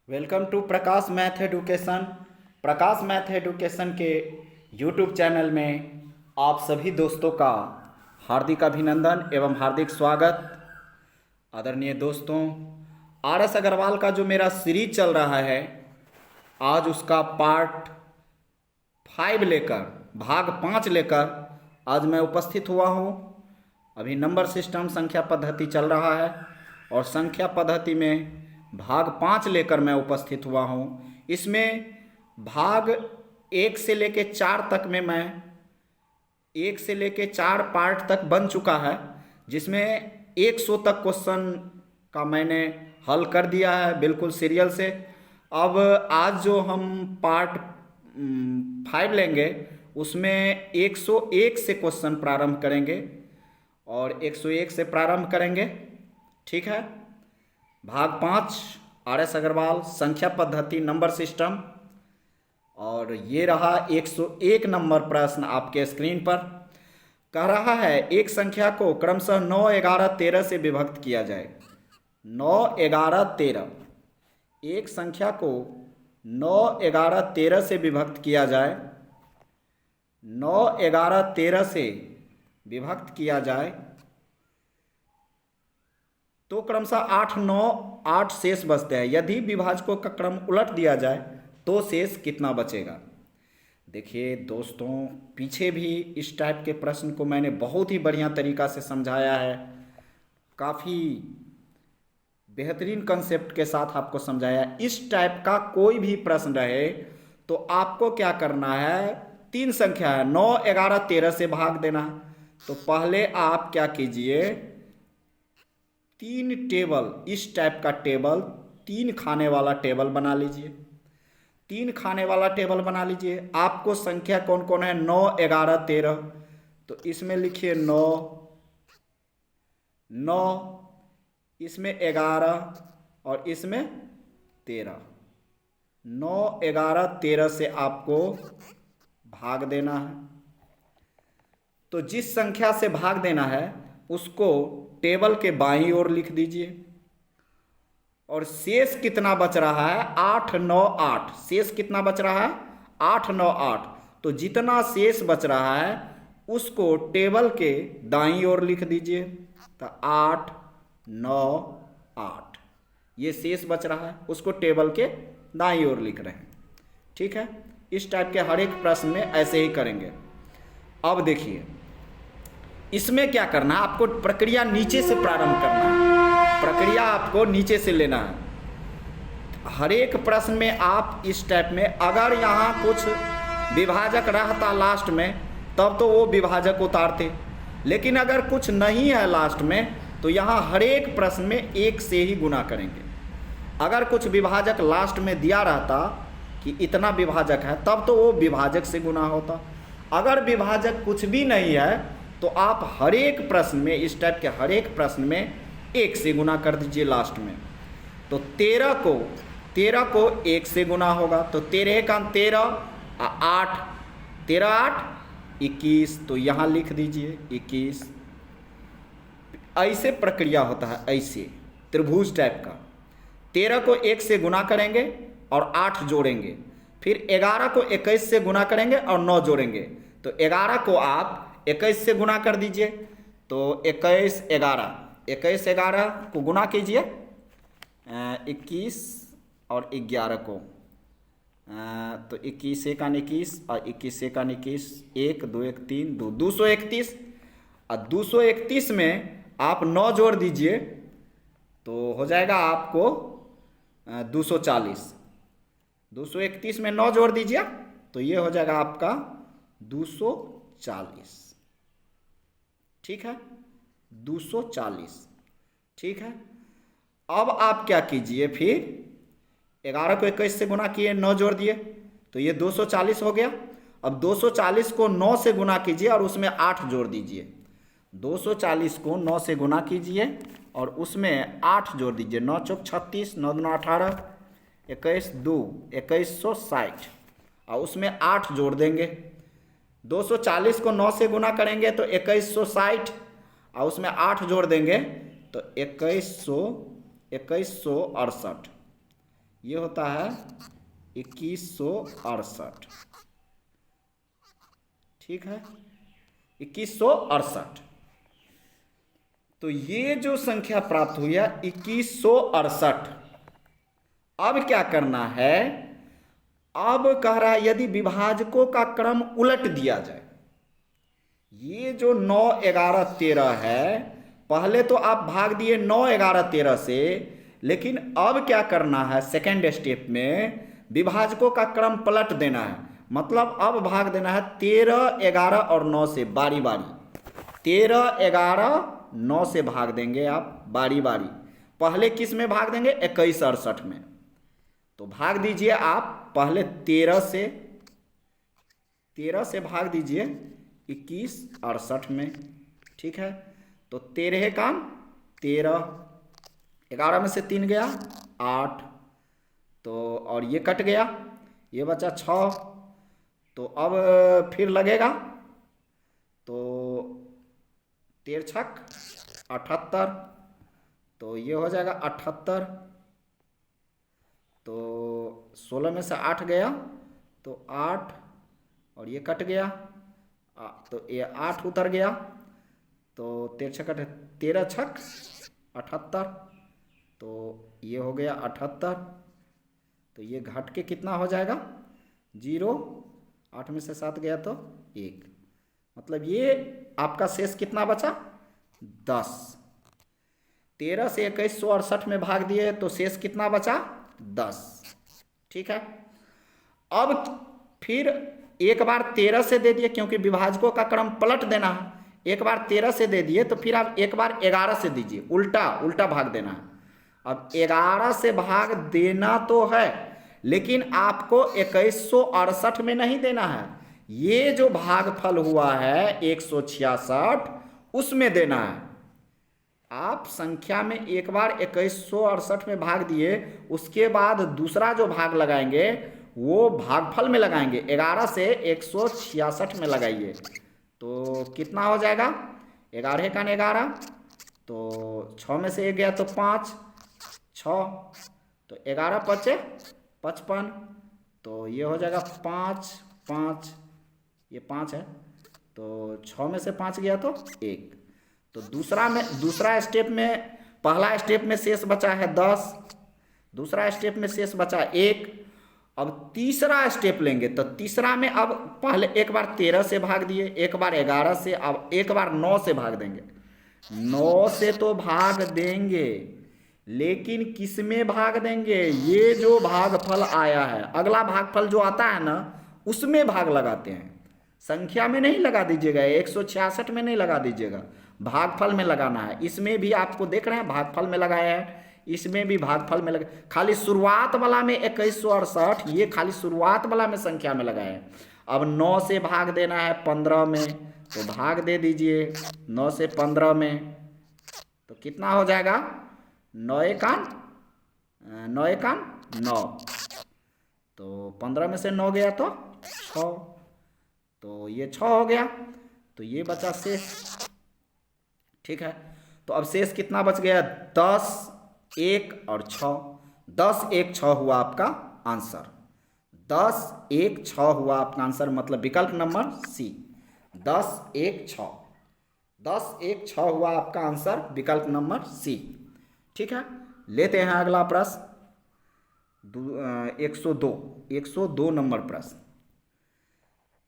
Welcome to Prakash math education. Prakash math education के YouTube channel में आप सभी दोस्तों का हार्दिक अभिनंदन एवं हार्दिक स्वागत। आदरणीय दोस्तों, आर एस अग्रवाल का जो मेरा सीरीज चल रहा है, आज उसका पार्ट 5 लेकर भाग 5 लेकर आज मैं उपस्थित हुआ हूँ। अभी नंबर सिस्टम संख्या पद्धति चल रहा है और संख्या पद्धति में भाग 5 लेकर मैं उपस्थित हुआ हूँ। इसमें भाग 1 से लेके 4 तक में मैं 1 से लेके 4 पार्ट तक बन चुका है, जिसमें 100 तक क्वेश्चन का मैंने हल कर दिया है बिल्कुल सीरियल से। अब आज जो हम पार्ट 5 लेंगे उसमें 101 से क्वेश्चन प्रारंभ करेंगे और 101 से प्रारंभ करेंगे। ठीक है। भाग 5 आर एस अग्रवाल संख्या पद्धति नंबर सिस्टम, और ये रहा 101 नंबर प्रश्न आपके स्क्रीन पर। कह रहा है एक संख्या को क्रमशः 9, 11, 13 से विभक्त किया जाए। 9, 11, 13। एक संख्या को 9, 11, 13 से विभक्त किया जाए। 9, 11, 13 से विभक्त किया जाए तो क्रमशः 8, 9, 8 शेष बचते हैं। यदि विभाजकों का क्रम उलट दिया जाए तो शेष कितना बचेगा? देखिए दोस्तों, पीछे भी इस टाइप के प्रश्न को मैंने बहुत ही बढ़िया तरीका से समझाया है। काफ़ी बेहतरीन कंसेप्ट के साथ आपको समझाया। इस टाइप का कोई भी प्रश्न रहे तो आपको क्या करना है, 3 संख्या है, 9, 11, 13 से भाग देना। तो पहले आप क्या कीजिए, 3 टेबल, इस टाइप का टेबल, 3 खाने वाला टेबल बना लीजिए। 3 खाने वाला टेबल बना लीजिए। आपको संख्या कौन कौन है, 9, 11, 13। तो इसमें लिखिए 9, 9, इसमें 11 और इसमें 13। 9, 11, 13 से आपको भाग देना है। तो जिस संख्या से भाग देना है उसको टेबल के बाईं ओर लिख दीजिए। और शेष कितना बच रहा है, 8, 9, 8। शेष कितना बच रहा है, 8, 9, 8। तो जितना शेष बच रहा है उसको टेबल के दाईं ओर लिख दीजिए। तो 8, 9, 8 ये शेष बच रहा है, उसको टेबल के दाईं ओर लिख रहे हैं। ठीक है। इस टाइप के हर एक प्रश्न में ऐसे ही करेंगे। अब देखिए, इसमें क्या करना है, आपको प्रक्रिया नीचे से प्रारंभ करना है। प्रक्रिया आपको नीचे से लेना है। हर एक प्रश्न में आप इस टाइप में, अगर यहाँ कुछ विभाजक रहता लास्ट में तब तो वो विभाजक उतारते, लेकिन अगर कुछ नहीं है लास्ट में तो यहाँ हर एक प्रश्न में 1 से ही गुना करेंगे। अगर कुछ विभाजक लास्ट में दिया रहता कि इतना विभाजक है तब तो वो विभाजक से गुना होता। अगर विभाजक कुछ भी नहीं है तो आप हर एक प्रश्न में, इस टाइप के हर एक प्रश्न में 1 से गुना कर दीजिए लास्ट में। तो 13 को 1 से गुना होगा। तो 13 का 13, 8, 13, 8, 21। तो यहाँ लिख दीजिए 21। ऐसे प्रक्रिया होता है, ऐसे त्रिभुज टाइप का। 13 को 1 से गुना करेंगे और 8 जोड़ेंगे। फिर 11 को 21 से गुना करेंगे और 9 जोड़ेंगे। तो 11 को आप 21 से गुना कर दीजिए। तो 21, 11 को गुना कीजिए, 21 और 11 को। तो 21 1 21 और 21 1 21, 1 2 1 3 2, 231। और 231 में आप 9 जोड़ दीजिए तो हो जाएगा आपको 240। 231 में 9 जोड़ दीजिए तो ये हो जाएगा आपका 240। ठीक है, 240। ठीक है। अब आप क्या कीजिए, फिर 11 को 21 से गुना किए, 9 जोड़ दिए तो ये 240 हो गया। अब 240 को 9 से गुना कीजिए और उसमें 8 जोड़ दीजिए। 240 को 9 से गुना कीजिए और उसमें 8 जोड़ दीजिए। 9 चौक 36, 9 दूना 18, 21 2, 2160 और उसमें 8 जोड़ देंगे। 240 को 9 से गुना करेंगे तो 2160 और उसमें 8 जोड़ देंगे तो 2168। ये होता है 2168। ठीक है, 2168। तो ये जो संख्या प्राप्त हुई है 2168। अब क्या करना है, अब कह रहा है यदि विभाजकों का क्रम उलट दिया जाए। ये जो 9, 11, 13 है, पहले तो आप भाग दिए 9, 11, 13 से, लेकिन अब क्या करना है, सेकेंड स्टेप में विभाजकों का क्रम पलट देना है। मतलब अब भाग देना है 13, 11 और 9 से बारी बारी। 13, 11, 9 से भाग देंगे आप बारी बारी। पहले किस में भाग देंगे, 21, 68 में। तो भाग दीजिए आप पहले 13 से भाग दीजिए 21, 68 में। ठीक है, तो 13 का 13, 11 में से 3 गया 8, तो और ये कट गया, ये बचा 6। तो अब फिर लगेगा, तो 13 छक 78, तो ये हो जाएगा 78। तो 16 में से 8 गया तो 8, और ये कट गया, तो ये 8 उतर गया, तो 13 छक 78, तो ये हो गया 78। तो ये घट के कितना हो जाएगा, 0। 8 में से 7 गया तो 1, मतलब ये आपका शेष कितना बचा, 10। 13 से 2168 में भाग दिए तो शेष कितना बचा, 10। ठीक है, अब फिर एक बार 13 से दे दिए, क्योंकि विभाजकों का क्रम पलट देना है। एक बार 13 से दे दिए तो फिर आप एक बार 11 से दीजिए, उल्टा भाग देना है। अब 11 से भाग देना तो है, लेकिन आपको 2168 में नहीं देना है। ये जो भागफल हुआ है 166, उसमें देना है। आप संख्या में एक बार 2168 में भाग दिए, उसके बाद दूसरा जो भाग लगाएंगे वो भागफल में लगाएंगे। 11 से 166 में लगाइए, तो कितना हो जाएगा, 11 का 11, तो 6 में से 1 गया तो 5, 6, तो 11 पचे 55, तो ये हो जाएगा 5, 5, ये 5 है, तो 6 में से 5 गया तो 1। तो दूसरा स्टेप में, पहला स्टेप में शेष बचा है 10, दूसरा स्टेप में शेष बचा 1। अब तीसरा स्टेप लेंगे, तो तीसरा में अब पहले एक बार 13 से भाग दिए, एक बार 11 से, अब एक बार 9 से भाग देंगे। 9 से तो भाग देंगे, लेकिन किस में भाग देंगे, ये जो भागफल आया है, अगला भागफल जो आता है ना, उसमें भाग लगाते हैं। संख्या में नहीं लगा दीजिएगा, 166 में नहीं लगा दीजिएगा, भागफल में लगाना है। इसमें भी आपको देख रहे हैं भागफल में लगाया है, इसमें भी भागफल में लगा, खाली शुरुआत वाला में 2168, ये खाली शुरुआत वाला में संख्या में लगाए हैं। अब 9 से भाग देना है 15 में, तो भाग दे दीजिए 9 से 15 में, तो कितना हो जाएगा, 9 एकान 9, तो 15 में से 9 गया तो 6, तो ये 6 हो गया, तो ये बचा शेष। ठीक है, तो अब शेष कितना बच गया, 10, 1 और 6। 10, 1, 6 हुआ आपका आंसर। 10, 1, 6 हुआ आपका आंसर, मतलब विकल्प नंबर सी, 10, 1, 6। 10, 1, 6 हुआ आपका आंसर, विकल्प नंबर सी। ठीक है, लेते हैं अगला प्रश्न, 102 नंबर प्रश्न।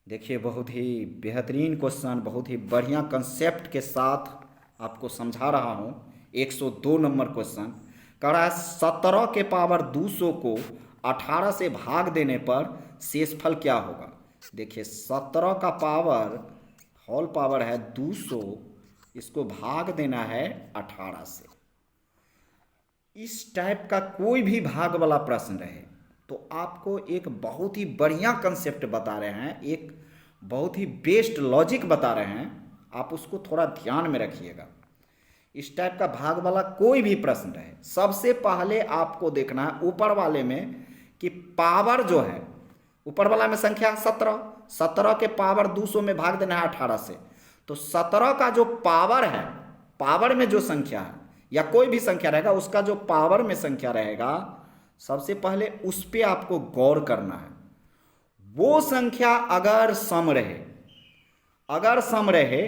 देखिए, बहुत ही बेहतरीन क्वेश्चन, बहुत ही बढ़िया कंसेप्ट के साथ आपको समझा रहा हूँ। 102 नंबर क्वेश्चन कह रहा है 17 के पावर 200 को 18 से भाग देने पर शेषफल क्या होगा। देखिए, 17 का पावर होल पावर है 200, इसको भाग देना है 18 से। इस टाइप का कोई भी भाग वाला प्रश्न रहे तो आपको एक बहुत ही बढ़िया कंसेप्ट बता रहे हैं, एक बहुत ही बेस्ट लॉजिक बता रहे हैं, आप उसको थोड़ा ध्यान में रखिएगा। इस टाइप का भाग वाला कोई भी प्रश्न रहे, सबसे पहले आपको देखना है ऊपर वाले में कि पावर जो है, ऊपर वाला में संख्या 17 के पावर 200 में भाग देना है 18 से, तो 17 का जो पावर है, पावर में जो संख्या है या कोई भी संख्या रहेगा, उसका जो पावर में संख्या रहेगा, सबसे पहले उस पर आपको गौर करना है। वो संख्या अगर सम रहे, अगर सम रहे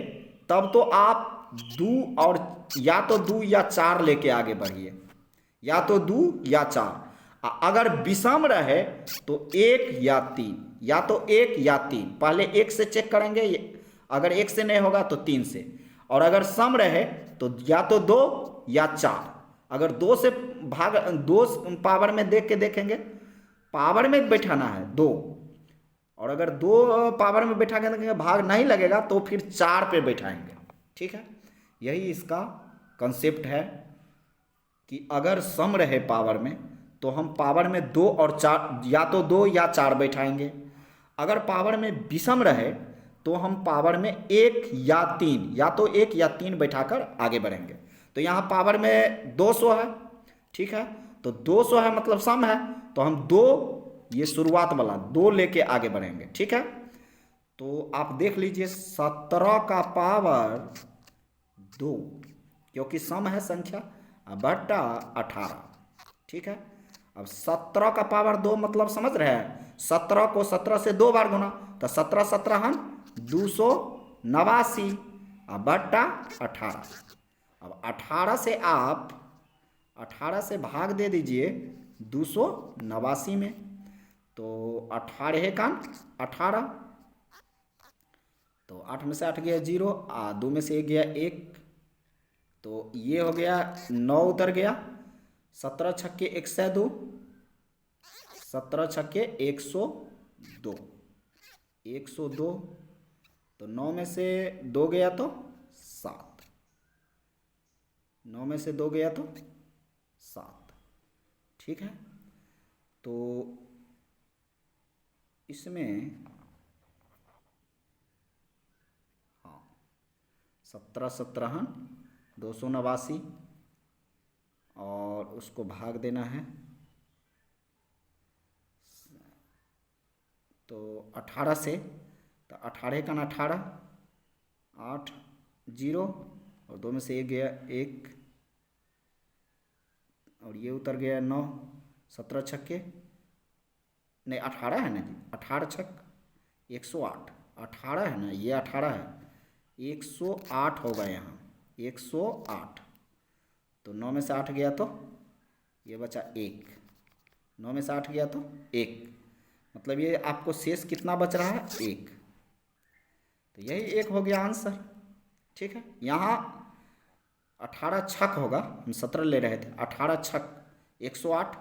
तब तो आप दो और या तो 2 या 4 लेके आगे बढ़िए, या तो 2 या 4। अगर विषम रहे तो 1 या 3, या तो 1 या 3। पहले 1 से चेक करेंगे, अगर 1 से नहीं होगा तो 3 से। और अगर सम रहे तो या तो 2 या 4। अगर 2 से भाग, 2 पावर में देख के देखेंगे, पावर में बैठाना है 2, और अगर 2 पावर में बैठा के देखेंगे भाग नहीं लगेगा तो फिर 4 पे बैठाएंगे। ठीक है, यही इसका कंसेप्ट है कि अगर सम रहे पावर में तो हम पावर में 2 और 4, या तो 2 या 4 बैठाएंगे। अगर पावर में विषम रहे तो हम पावर में 1 या 3, या तो 1 या 3 बैठाकर आगे बढ़ेंगे। तो यहाँ पावर में 200 है, ठीक है, तो 200 है मतलब सम है, तो हम 2, ये शुरुआत वाला 2 लेके आगे बढ़ेंगे। ठीक है, तो आप देख लीजिए 17 का पावर 2, क्योंकि सम है संख्या, बटा 18। ठीक है, अब 17 का पावर 2 मतलब समझ रहे हैं, 17 को 17 से 2 बार गुना, तो 17 17 हम 289 बटा 18। अब 18 से आप 18 से भाग दे दीजिए 289 में, तो 18 का 18, तो 8 में से 8 गया 0, 2 में से 1 गया 1, तो ये हो गया 9 उतर गया, 17 छक्के 102, 17 छक्के 102, 102, तो 9 में से 2 गया तो 7, 9 में से 2 गया तो 7। ठीक है, तो इसमें 17 17 289 और उसको भाग देना है, तो 18 से, तो 18 का 18, 8 0, और 2 में से 1 गया 1, और ये उतर गया 9, 17 छक्के, नहीं 18 है ना जी, 18 छक 108, 18 है ना, ये 18 है, 108 होगा यहाँ, 108, तो 9 में से 8 गया तो ये बचा 1, 9 में से 8 गया तो 1, मतलब ये आपको शेष कितना बच रहा है 1, तो यही 1 हो गया आंसर। ठीक है, यहाँ 18 छक होगा, हम 17 ले रहे थे, 18 छक 108,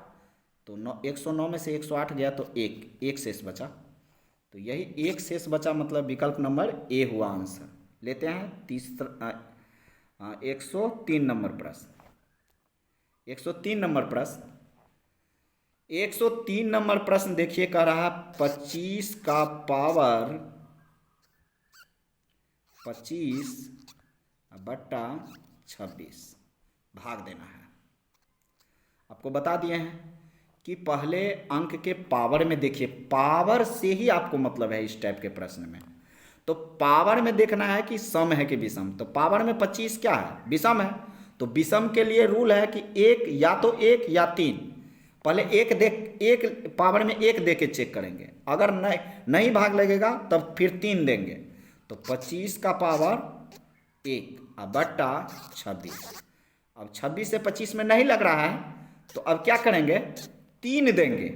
तो 109 में से 108 गया तो 1 शेष बचा, तो यही 1 शेष बचा, मतलब विकल्प नंबर ए हुआ आंसर। लेते हैं 103 नंबर प्रश्न। 103 नंबर प्रश्न, 103 नंबर प्रश्न देखिए, कह रहा है 25 का पावर 25 बट्टा 26 भाग देना है। आपको बता दिए हैं कि पहले अंक के पावर में देखिए, पावर से ही आपको मतलब है इस टाइप के प्रश्न में, तो पावर में देखना है कि सम है कि विषम। तो पावर में 25 क्या है, विषम है, तो विषम के लिए रूल है कि 1 या तो 1 या 3, पहले 1 पावर में 1 दे के चेक करेंगे, अगर नहीं भाग लगेगा तब फिर 3 देंगे, तो 25 का पावर 1 बट्टा 26। अब 26 से 25 में नहीं लग रहा है, तो अब क्या करेंगे, 3 देंगे,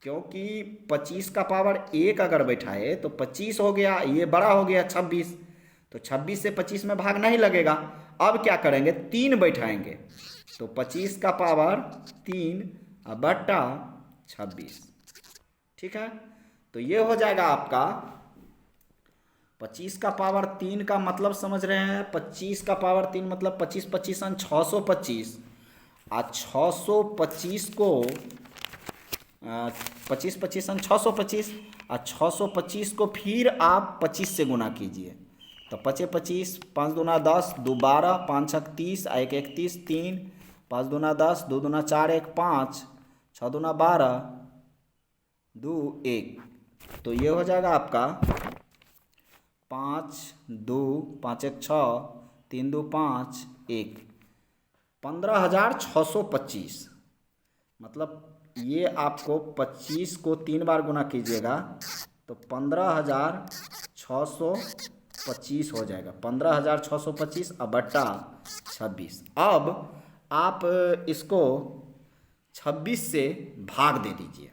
क्योंकि 25 का पावर 1 अगर बैठाए तो 25 हो गया, ये बड़ा हो गया 26, तो 26 से 25 में भाग नहीं लगेगा। अब क्या करेंगे, 3 बैठाएंगे, तो 25 का पावर 3 बट्टा 26। ठीक है, तो ये हो जाएगा आपका 25 का पावर 3 का मतलब समझ रहे हैं, 25 का पावर 3 मतलब 25 25 625, आज 625 को 25 25 625, और 625 को फिर आप 25 से गुना कीजिए, तो 25 25, 5 दूना 10, 2 12, 5 6 30, 1 31, 3, 5 दूना 10, 2 दूना 4, 1 5, 6 दूना 12, 2 1, तो ये हो जाएगा आपका 5 2, 5 1 6, 3 2 5 1, 15,625, मतलब ये आपको 25 को 3 बार गुना कीजिएगा तो 15,625 हो जाएगा। 15,625 अब बट्टा 26। अब आप इसको 26 से भाग दे दीजिए।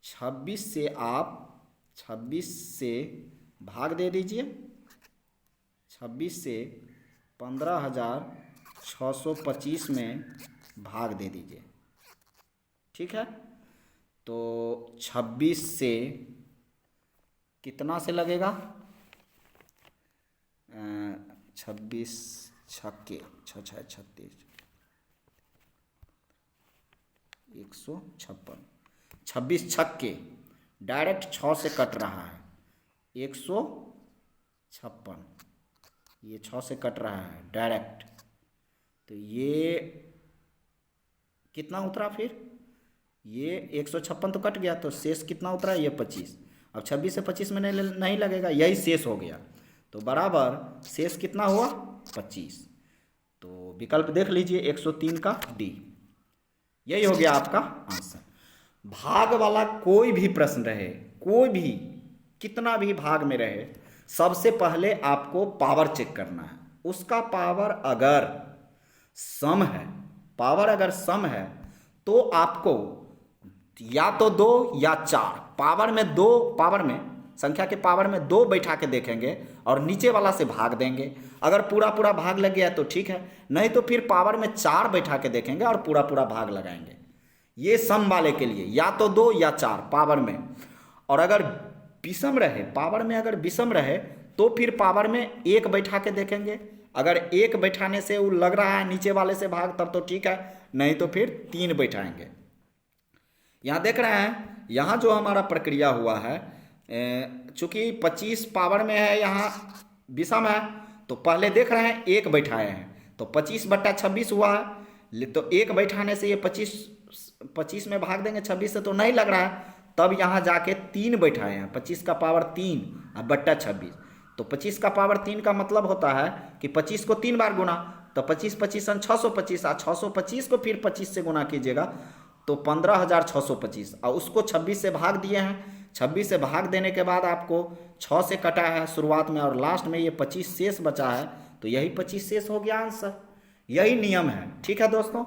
26 से आप 26 से भाग दे दीजिए। 26 से 15,625 में भाग दे दीजिए। ठीक है, तो 26 से कितना से लगेगा? 26 छक्के 6 6 36 156। 26 छक्के डायरेक्ट 6 से कट रहा है 156। ये 6 से कट रहा है डायरेक्ट, तो ये कितना उतरा? फिर ये 156 तो कट गया, तो शेष कितना उतरा? ये 25। अब 26 से 25 में नहीं लगेगा, यही शेष हो गया। तो बराबर शेष कितना हुआ? 25। तो विकल्प देख लीजिए 103 का डी, यही हो गया आपका आंसर। भाग वाला कोई भी प्रश्न रहे, कोई भी कितना भी भाग में रहे, सबसे पहले आपको पावर चेक करना है। उसका पावर अगर सम है, पावर अगर सम है तो आपको या तो 2 या 4 पावर में 2, पावर में संख्या के पावर में 2 बैठा के देखेंगे और नीचे वाला से भाग देंगे। अगर पूरा पूरा भाग लग गया तो ठीक है, नहीं तो फिर पावर में 4 बैठा के देखेंगे और पूरा पूरा भाग लगाएंगे। ये सम वाले के लिए या तो 2 या 4 पावर में। और अगर विषम रहे, पावर में अगर विषम रहे तो फिर पावर में 1 बैठा के देखेंगे। अगर 1 बैठाने से वो लग रहा है नीचे वाले से भाग, तब तो ठीक है, नहीं तो फिर 3 बैठाएंगे। यहाँ देख रहे हैं, यहाँ जो हमारा प्रक्रिया हुआ है, चूंकि 25 पावर में है, यहाँ विषम है, तो पहले देख रहे हैं 1 बैठाए हैं, तो 25/26 हुआ है। तो 1 बैठाने से ये 25 में भाग देंगे 26 से, तो नहीं लग रहा है। तब यहाँ जाके 3 बैठाए हैं, 25 का पावर 3 बट्टा 26। तो 25 का पावर 3 का मतलब होता है कि 25 को 3 बार गुना, तो 25 25 625, और 625 को फिर 25 से गुना कीजिएगा तो 15,625, और उसको 26 से भाग दिए हैं। 26 से भाग देने के बाद आपको 6 से कटा है शुरुआत में, और लास्ट में ये 25 शेष बचा है, तो यही 25 शेष हो गया आंसर। यही नियम है। ठीक है दोस्तों,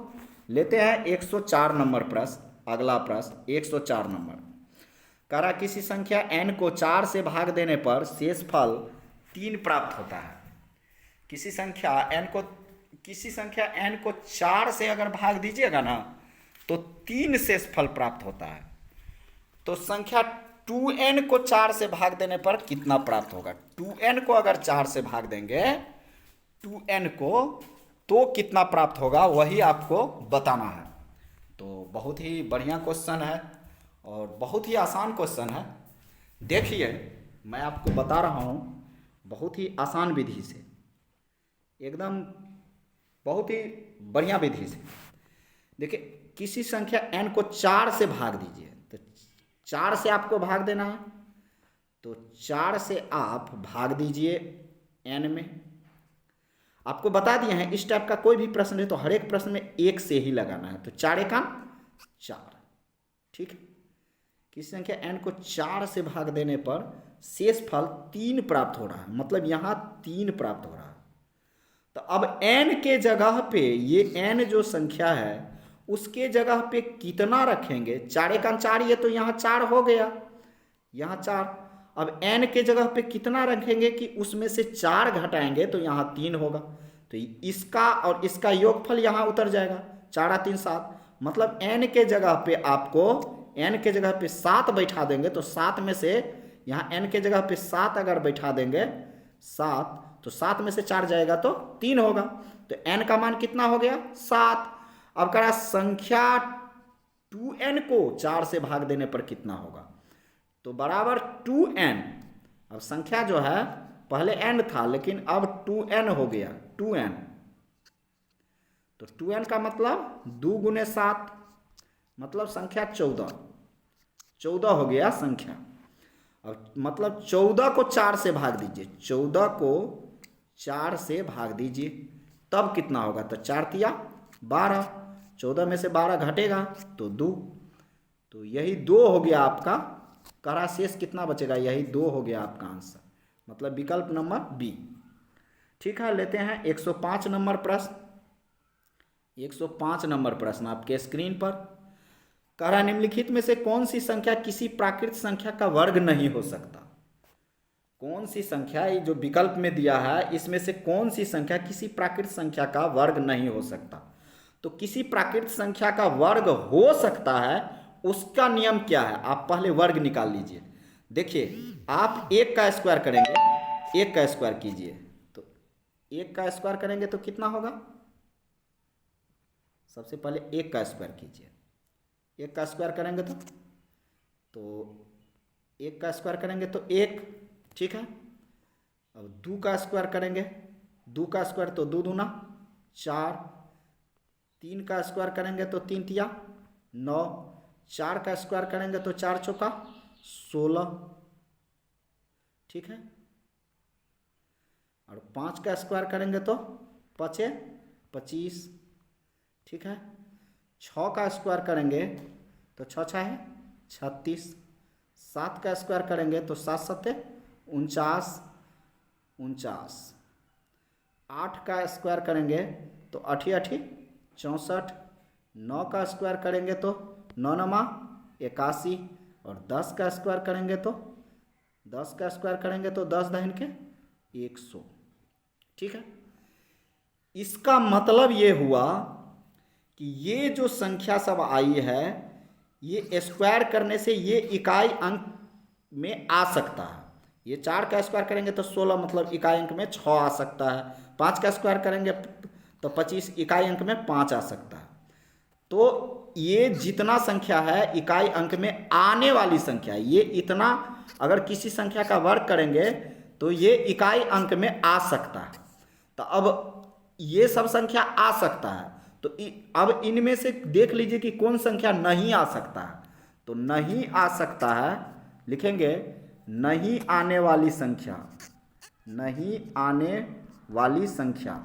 लेते हैं 104 नंबर प्रश्न। अगला प्रश्न 104 नंबर कह रहा, किसी संख्या n को 4 से भाग देने पर शेषफल 3 प्राप्त होता है। किसी संख्या n को 4 से अगर भाग दीजिएगा ना तो 3 शेषफल प्राप्त होता है। तो संख्या 2n को 4 से भाग देने पर कितना प्राप्त होगा? 2n को अगर 4 से भाग देंगे 2n को, तो कितना प्राप्त होगा, वही आपको बताना है। तो बहुत ही बढ़िया क्वेश्चन है और बहुत ही आसान क्वेश्चन है। देखिए, मैं आपको बता रहा हूँ बहुत ही आसान विधि से, एकदम बहुत ही बढ़िया विधि से। देखिए, किसी संख्या n को 4 से भाग दीजिए, तो 4 से आपको भाग देना है, तो 4 से आप भाग दीजिए n में। आपको बता दिए हैं इस टाइप का कोई भी प्रश्न है तो हर एक प्रश्न में 1 से ही लगाना है, तो 4 एका 4। ठीक है, किसी संख्या n को 4 से भाग देने पर शेषफल 3 प्राप्त हो रहा है, मतलब यहाँ 3 प्राप्त हो रहा है। तो अब n के जगह पे, ये n जो संख्या है उसके जगह पे कितना रखेंगे? 4 एका 4, ये तो यहाँ 4 हो गया, यहाँ 4। अब n के जगह पे कितना रखेंगे कि उसमें से 4 घटाएंगे तो यहाँ 3 होगा, तो इसका और इसका योगफल यहाँ उतर जाएगा, 4 3 7। मतलब n के जगह पे आपको, n के जगह पे 7 बैठा देंगे, तो 7 में से यहाँ n के जगह पे 7 अगर बैठा देंगे 7, तो 7 में से 4 जाएगा तो 3 होगा, तो n का मान कितना हो गया? 7। अब कह रहा संख्या 2n को 4 से भाग देने पर कितना होगा? तो बराबर 2n। अब संख्या जो है पहले n था, लेकिन अब 2n हो गया, 2n। तो 2n का मतलब 2 गुने 7, मतलब संख्या 14 हो गया संख्या। अब मतलब 14 को 4 से भाग दीजिए, 14 को 4 से भाग दीजिए, तब कितना होगा? तो 4 तिया 12, 14 में से 12 घटेगा तो 2, तो यही 2 हो गया आपका। करा शेष कितना बचेगा, यही 2 हो गया आपका आंसर, मतलब विकल्प नंबर बी। ठीक है, लेते हैं 105 नंबर प्रश्न। 105 नंबर प्रश्न आपके स्क्रीन पर। कह रहा निम्नलिखित में से कौन सी संख्या किसी प्राकृत संख्या का वर्ग नहीं हो सकता। कौन सी संख्या, ये जो विकल्प में दिया है इसमें से कौन सी संख्या किसी प्राकृत संख्या का वर्ग नहीं हो सकता। तो किसी प्राकृत संख्या का वर्ग हो सकता है, उसका नियम क्या है, आप पहले वर्ग निकाल लीजिए। देखिए, आप 1 का स्क्वायर करेंगे, 1 का स्क्वायर कीजिए, तो 1 का स्क्वायर करेंगे तो कितना होगा। सबसे पहले 1 का स्क्वायर कीजिए, 1 का स्क्वायर करेंगे तो 1 का स्क्वायर करेंगे तो 1, ठीक है। अब 2 का स्क्वायर करेंगे, 2 का स्क्वायर तो 2 दूना 4, 3 का स्क्वायर करेंगे तो 3 तिया 9, 4 का स्क्वायर करेंगे तो 4 चौका 16, ठीक है। और 5 का स्क्वायर करेंगे तो 5 25, ठीक है। 6 का स्क्वायर करेंगे तो 6 6 है 36, 7 का स्क्वायर करेंगे तो 7 7 49, 8 का स्क्वायर करेंगे तो 8 8 64, 9 का स्क्वायर करेंगे तो 9 9 81, और 10 का स्क्वायर करेंगे तो 10 का स्क्वायर करेंगे तो 10 दहन के 100, ठीक है। इसका मतलब ये हुआ कि ये जो संख्या सब आई है, ये स्क्वायर करने से ये इकाई अंक में आ सकता है। ये 4 का स्क्वायर करेंगे तो 16, मतलब इकाई अंक में 6 आ सकता है। 5 का स्क्वायर करेंगे तो 25, इकाई अंक में 5 आ सकता है। तो ये जितना संख्या है इकाई अंक में आने वाली संख्या, ये इतना अगर किसी संख्या का वर्ग करेंगे तो ये इकाई अंक में आ सकता है। तो अब ये सब संख्या आ सकता है, तो अब इनमें से देख लीजिए कि कौन संख्या नहीं आ सकता है। तो नहीं आ सकता है लिखेंगे नहीं आने वाली संख्या, नहीं आने वाली संख्या,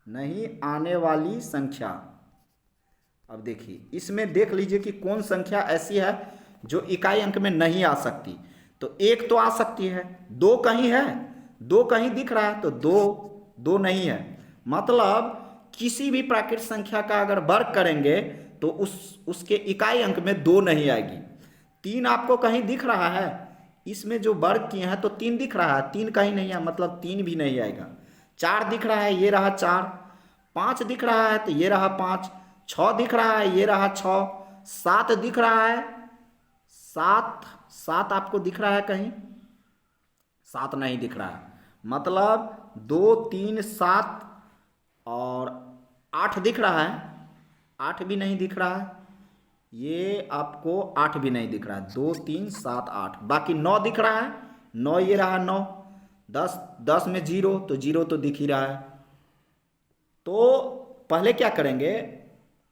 नहीं आने वाली संख्या। अब देखिए, इसमें देख लीजिए कि कौन संख्या ऐसी है जो इकाई अंक में नहीं आ सकती। तो 1 तो आ सकती है, 2 कहीं है, 2 कहीं दिख रहा है तो 2 नहीं है। मतलब किसी भी प्राकृत संख्या का अगर वर्ग करेंगे तो उसके इकाई अंक में 2 नहीं आएगी। 3 आपको कहीं दिख रहा है, इसमें जो वर्ग किए हैं तो 3 दिख रहा है, 3 कहीं नहीं है, मतलब 3 भी नहीं आएगा। 4 दिख रहा है, ये रहा 4, 5 दिख रहा है तो ये रहा 5, 6 दिख रहा है, ये रहा 6, 7 दिख रहा है, 7 आपको दिख रहा है कहीं, 7 नहीं दिख रहा है। मतलब 2 3 7 और 8 दिख रहा है, 8 भी नहीं दिख रहा है, ये आपको 8 भी नहीं दिख रहा है, 2 3 7 8। बाकी 9 दिख रहा है, 9 ये रहा 9, 10 में 0 तो 0 तो दिख ही रहा है। तो पहले क्या करेंगे,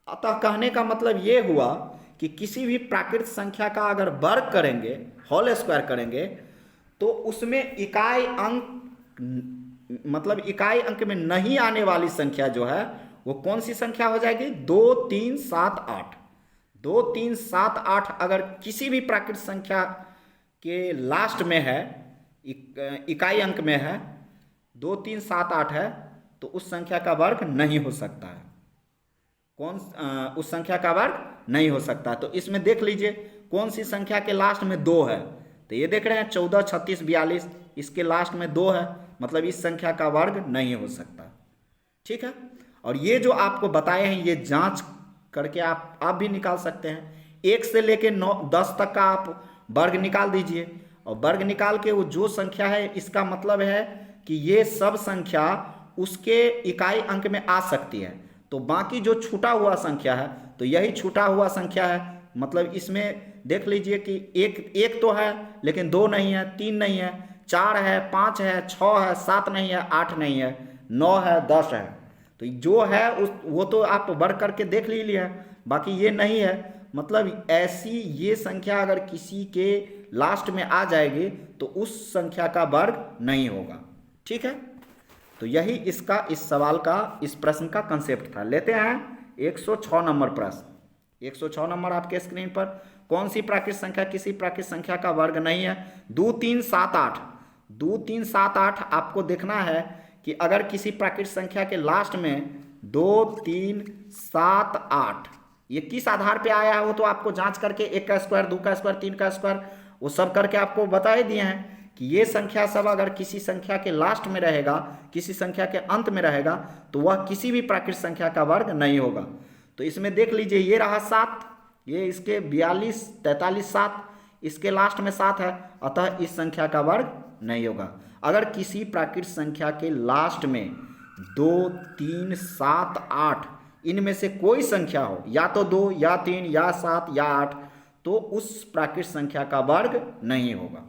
अतः कहने का मतलब ये हुआ कि किसी भी प्राकृत संख्या का अगर वर्ग करेंगे, होल स्क्वायर करेंगे, तो उसमें इकाई अंक, मतलब इकाई अंक में नहीं आने वाली संख्या जो है वो कौन सी संख्या हो जाएगी, 2 3 7 8। 2 3 7 8 अगर किसी भी प्राकृत संख्या के लास्ट में है, इकाई अंक में है, 2 3 7 8 है, तो उस संख्या का वर्ग नहीं हो सकता है। उस संख्या का वर्ग नहीं हो सकता। तो इसमें देख लीजिए कौन सी संख्या के लास्ट में 2 है, तो ये देख रहे हैं 14 36 42, इसके लास्ट में 2 है, मतलब इस संख्या का वर्ग नहीं हो सकता, ठीक है। और ये जो आपको बताए हैं ये जांच करके आप भी निकाल सकते हैं। 1 से लेके 9 10 तक का आप वर्ग निकाल दीजिए, और वर्ग निकाल के वो जो संख्या है, इसका मतलब है कि ये सब संख्या उसके इकाई अंक में आ सकती है। तो बाकी जो छूटा हुआ संख्या है तो यही छूटा हुआ संख्या है। मतलब इसमें देख लीजिए कि एक तो है लेकिन 2 नहीं है, 3 नहीं है, 4 है, 5 है, 6 है, 7 नहीं है, 8 नहीं है, 9 है, 10 है। तो जो है वो तो आप वर्ग करके देख लीजिए, बाकी ये नहीं है। मतलब ऐसी ये संख्या अगर किसी के लास्ट में आ जाएगी तो उस संख्या का वर्ग नहीं होगा, ठीक है। तो यही इसका, इस सवाल का, इस प्रश्न का कंसेप्ट था। लेते हैं 106 नंबर प्रश्न, 106 नंबर आपके स्क्रीन पर। कौन सी प्राकृत संख्या किसी प्राकृत संख्या का वर्ग नहीं है? 2 3 7 8, 2 3 7 8 आपको देखना है कि अगर किसी प्राकृत संख्या के लास्ट में 2 3 7 8 ये किस आधार पे आया है वो तो आपको जांच करके 1 का स्क्वायर, 2 का स्क्वायर, 3 का स्क्वायर वो सब करके आपको बता ही दिए हैं कि ये संख्या सब अगर किसी संख्या के लास्ट में रहेगा, किसी संख्या के अंत में रहेगा तो वह किसी भी प्राकृत संख्या का वर्ग नहीं होगा। तो इसमें देख लीजिए ये रहा 7, ये इसके 42 43 7, इसके लास्ट में 7 है, अतः इस संख्या का वर्ग नहीं होगा। अगर किसी प्राकृत संख्या के लास्ट में 2 3 7 8 इनमें से कोई संख्या हो, या तो 2 या 3 या 7 या 8, तो उस प्राकृत संख्या का वर्ग नहीं होगा।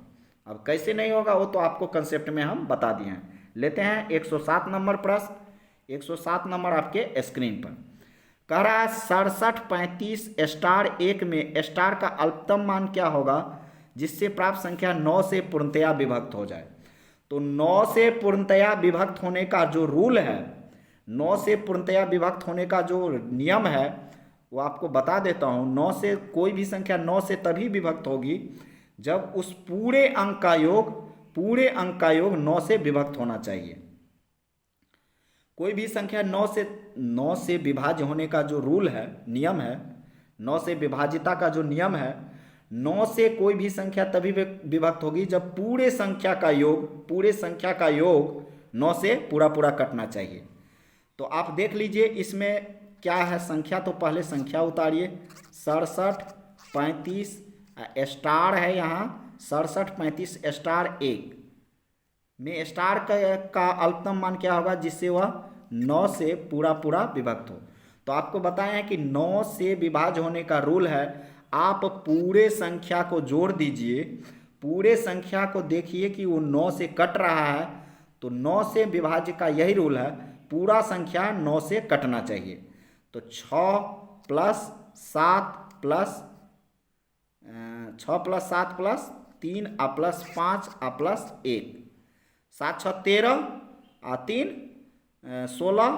अब कैसे नहीं होगा वो तो आपको कंसेप्ट में हम बता दिए हैं। लेते हैं 107 नंबर प्रश्न, 107 नंबर आपके स्क्रीन पर। कह रहा है 67 35 स्टार 1 में स्टार का अल्पतम मान क्या होगा जिससे प्राप्त संख्या 9 से पूर्णतया विभक्त हो जाए? तो 9 से पूर्णतया विभक्त होने का जो रूल है, 9 से पूर्णतया विभक्त होने का जो नियम है वो आपको बता देता हूँ। 9 से कोई भी संख्या 9 से तभी विभक्त होगी जब उस पूरे अंक का योग 9 से विभक्त होना चाहिए। कोई भी संख्या 9 से विभाज्य होने का जो रूल है, नियम है, 9 से विभाजिता का जो नियम है, 9 से कोई भी संख्या तभी विभक्त होगी जब पूरे संख्या का योग 9 से पूरा कटना चाहिए। तो आप देख लीजिए इसमें क्या है संख्या, तो पहले संख्या उतारिए। 67 35 स्टार है यहाँ, 67 35 स्टार 1 में स्टार का अल्पतम मान क्या होगा जिससे वह 9 से पूरा विभक्त हो? तो आपको बताएं हैं कि 9 से विभाज्य होने का रूल है, आप पूरे संख्या को जोड़ दीजिए, पूरे संख्या को देखिए कि वो 9 से कट रहा है, तो 9 से विभाज्य का यही रूल है, पूरा संख्या 9 से कटना चाहिए। तो 6 प्लस 7 प्लस 3 आ प्लस 5 आ प्लस 1, 7 6 13 आ 3 16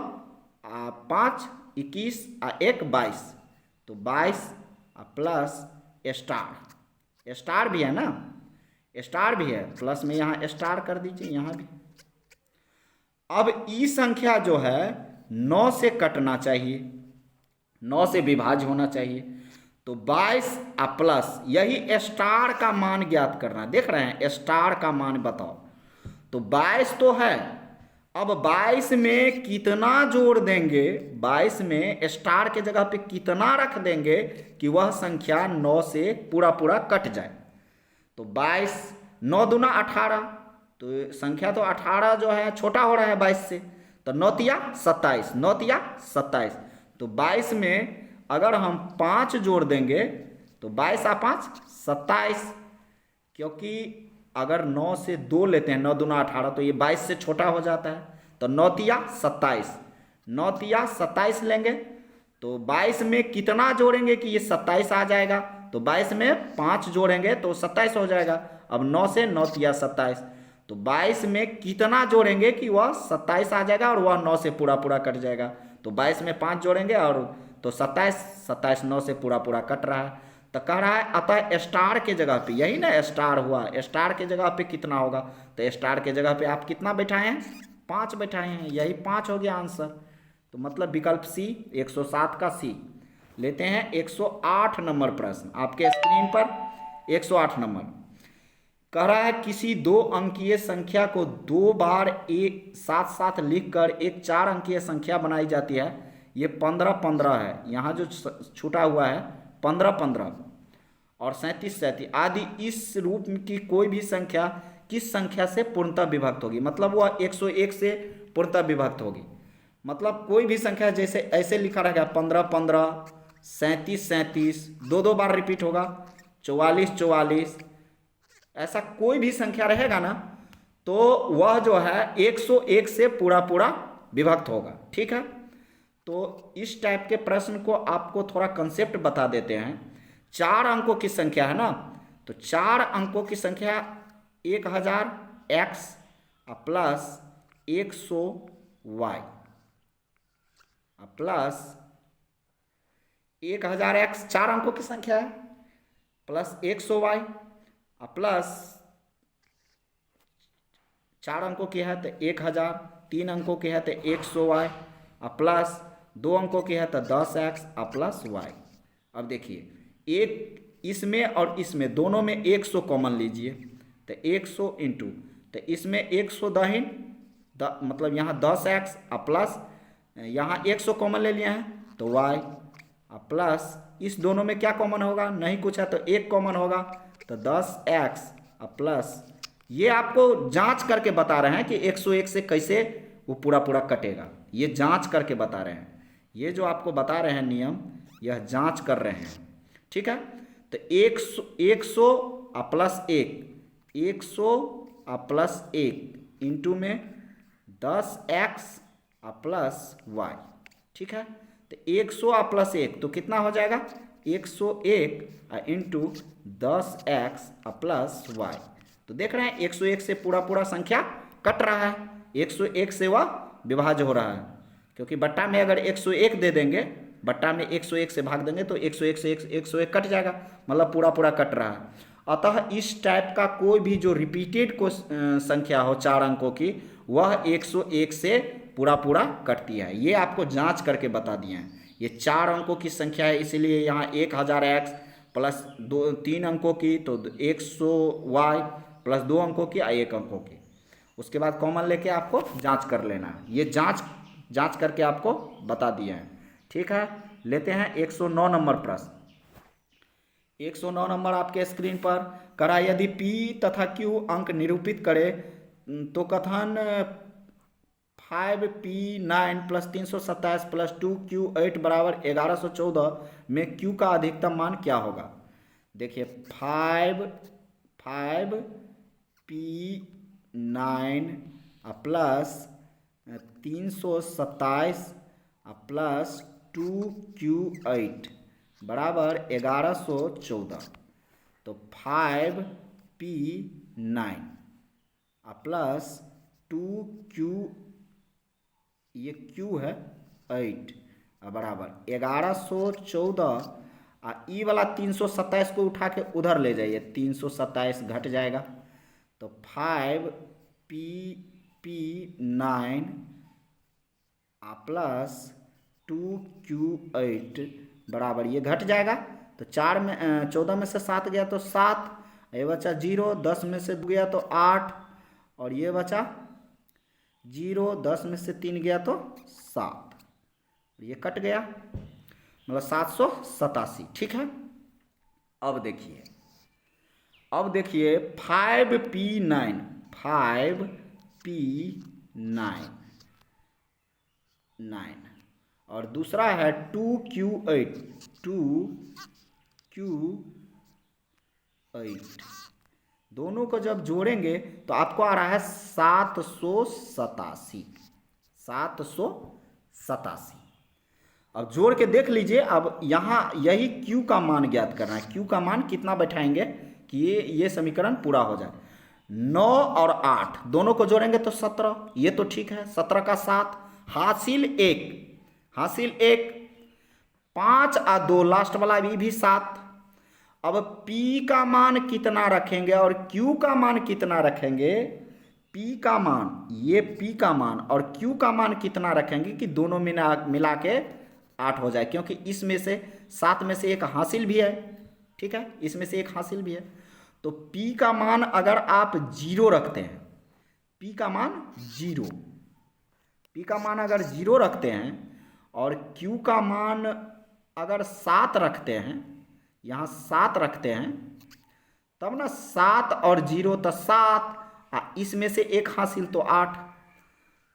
आ 5 21 आ 1 22, तो 22 आ प्लस स्टार भी है ना, स्टार भी है, प्लस में यहाँ स्टार कर दीजिए यहाँ भी। अब ई संख्या जो है 9 से कटना चाहिए, 9 से विभाज्य होना चाहिए, तो 22 आ प्लस यही स्टार का मान ज्ञात करना। देख रहे हैं स्टार का मान बताओ, तो 22 तो है, अब 22 में कितना जोड़ देंगे, 22 में स्टार के जगह पे कितना रख देंगे कि वह संख्या 9 से पूरा कट जाए? तो 22 9 दूना 18, तो संख्या तो 18 जो है छोटा हो रहा है 22 से, तो 9 तिया 27, 9 तिया 27, तो 22 में अगर हम 5 जोड़ देंगे तो 22 आ 5 27, क्योंकि अगर 9 से 2 लेते हैं, 9 दूना 18, तो ये 22 से छोटा हो जाता है, तो 9 तिया 27, 9 तिया 27 लेंगे, तो 22 में कितना जोड़ेंगे कि ये 27 आ जाएगा, तो 22 में 5 जोड़ेंगे तो 27 हो जाएगा। अब 9 से 9 तिया 27, तो 22 में कितना जोड़ेंगे कि वह 27 आ जाएगा और वह 9 से पूरा कट जाएगा, तो 22 में 5 जोड़ेंगे और तो 27 9 से पूरा कट रहा है। तो कह रहा है अतः स्टार के जगह पे, यही ना स्टार हुआ, स्टार के जगह पे कितना होगा, तो स्टार के जगह पे आप कितना बैठाए हैं, 5 बैठाए हैं, यही 5 हो गया आंसर। तो मतलब विकल्प सी 107 का सी। लेते हैं 108 नंबर प्रश्न आपके स्क्रीन पर। 108 नंबर कह रहा है किसी 2 अंकीय संख्या को 2 बार एक साथ लिखकर एक 4 अंकीय संख्या बनाई जाती है। ये 15 15 है, यहाँ जो छूटा हुआ है 15 15 और 37 37 आदि इस रूप की कोई भी संख्या किस संख्या से पूर्णतः विभक्त होगी? मतलब वह 101 से पूर्णतः विभक्त होगी। मतलब कोई भी संख्या जैसे ऐसे लिखा रहेगा 15 15 37 37, 2 बार रिपीट होगा, 44 44, ऐसा कोई भी संख्या रहेगा ना तो वह जो है 101 से पूरा विभक्त होगा। ठीक है, तो इस टाइप के प्रश्न को आपको थोड़ा कंसेप्ट बता देते हैं। 4 अंकों की संख्या है ना, तो 4 अंकों की संख्या 1000 x plus 100 y plus 1000x 4 अंकों की संख्या है, प्लस 100y प्लस 4 अंकों की है तो 1000, 3 अंकों की है तो 100y प्लस 2 अंकों की है तो 10x प्लस y। अब देखिए एक इसमें और इसमें दोनों में 100 कॉमन लीजिए, तो 100 इंटू, तो इसमें 100 दहिन मतलब यहाँ 10x प्लस यहाँ 100 कॉमन ले लिया है तो y प्लस इस दोनों में क्या कॉमन होगा, नहीं कुछ है तो 1 कॉमन होगा तो 10x प्लस, ये आपको जांच करके बता रहे हैं कि 101 से कैसे वो पूरा पूरा कटेगा, ये जांच करके बता रहे हैं। ये जो आपको बता रहे हैं नियम, यह जांच कर रहे हैं, ठीक है। तो 100 प्लस 100 प्लस 1 इंटू में 10x प्लस y, ठीक है। तो 100 प्लस 1 तो कितना हो जाएगा, 101 इंटू 10x प्लस y। तो देख रहे हैं 101 से पूरा पूरा संख्या कट रहा है, 101 से वह विभाज्य हो रहा है, क्योंकि बट्टा में अगर 101 दे देंगे, बट्टा में 101 से भाग देंगे तो 101 से 101 कट जाएगा, मतलब पूरा पूरा कट रहा है। अतः इस टाइप का कोई भी जो रिपीटेड को संख्या हो 4 अंकों की, वह 101 से पूरा पूरा कटती है। ये आपको जांच करके बता दिए हैं। ये 4 अंकों की संख्या है, इसीलिए यहाँ 1000x प्लस 3 अंकों की तो 100y प्लस 2 अंकों की 1 अंकों की, उसके बाद कॉमन लेके आपको जांच कर लेना है। ये जांच करके आपको बता दिए हैं, ठीक है। लेते हैं 109 नंबर प्रश्न। 109 नंबर आपके स्क्रीन पर करा, यदि P तथा Q अंक निरूपित करे तो कथन 5P9 प्लस 327 प्लस 2Q8 बराबर 1114 में Q का अधिकतम मान क्या होगा। देखिए 5P9 प्लस 327 प्लस 2Q8 बराबर 1114, तो 5P9 प्लस 2Q, ये Q है 8 बराबर 1114, ई वाला 327 को उठा के उधर ले जाइए, 327 घट जाएगा, तो 5P9 प्लस 2Q8 बराबर, ये घट जाएगा तो 14 में से 7 गया तो 7, ये बचा 0, 10 में से 2 गया तो 8, और ये बचा 0, 10 में से 3 गया तो 7, ये कट गया, मतलब 787, ठीक है। अब देखिए 5P9 और दूसरा है 2Q8 दोनों को जब जोड़ेंगे तो आपको आ रहा है 787। अब जोड़ के देख लीजिए। अब यहाँ यही Q का मान ज्ञात करना है। Q का मान कितना बैठाएंगे कि ये समीकरण पूरा हो जाए। 9 और 8 दोनों को जोड़ेंगे तो 17, ये तो ठीक है। 17 का 7 हासिल 1 5 और 2 लास्ट वाला भी 7। अब P का मान कितना रखेंगे और Q का मान कितना रखेंगे। P का मान, ये P का मान और Q का मान कितना रखेंगे कि दोनों मिला के 8 हो जाए, क्योंकि इसमें से 7 में से एक हासिल भी है, ठीक है, इसमें से एक हासिल भी है। तो P का मान अगर आप 0 रखते हैं, P का मान 0 रखते हैं और Q का मान अगर 7 रखते हैं, यहाँ 7 रखते हैं, तब ना 7 और 0 तो 7, इसमें से एक हासिल तो 8,